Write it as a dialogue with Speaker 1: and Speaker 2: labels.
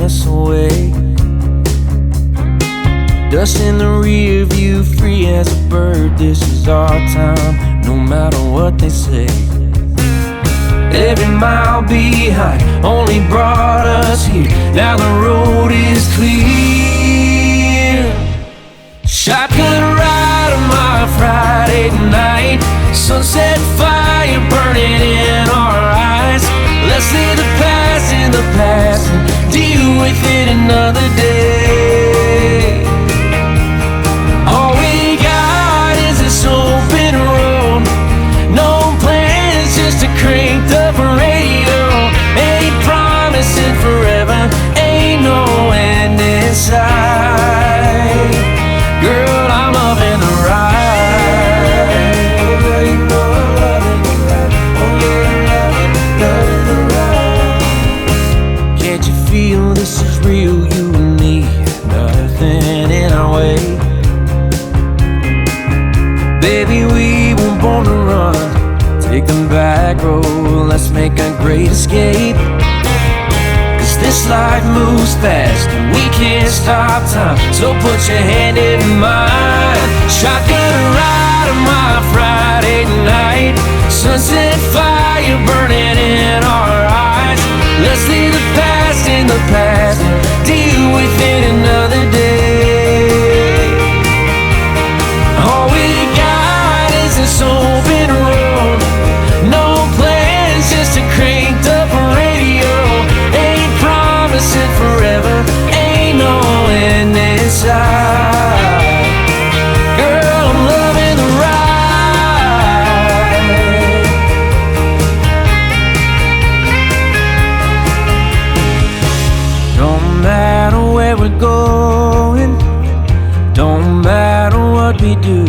Speaker 1: us away. Dust in the rear view, free as a bird. This is our time, no matter what they say. Every mile behind only brought us here. Now the road is clear. Shotgun ride on my Friday night. Sunset fire burning in our eyes. Let's leave the past in the past and deal with it another day. All we got is this open road. No plans, just a cranked up radio. Ain't promising forever, ain't no end in sight. Girl, I'm loving the ride. You know I'm loving the ride. Oh yeah, loving the ride. Can't you feel this is real, you and me? Nothing in our way. Baby, we weren't born to run. Take the back road, let's make a great escape. Cause this life moves fast and we can't stop time. So put your hand in mine. Shotgun ride on my Friday night. Sunset fire burning in our eyes. Let's leave the past in the past and deal with it another day. All we got is this open road. No plans, just a cranked up radio. Ain't promising forever, ain't no end in sight. Girl, I'm loving the ride. Don't matter where we're going, don't matter what we do.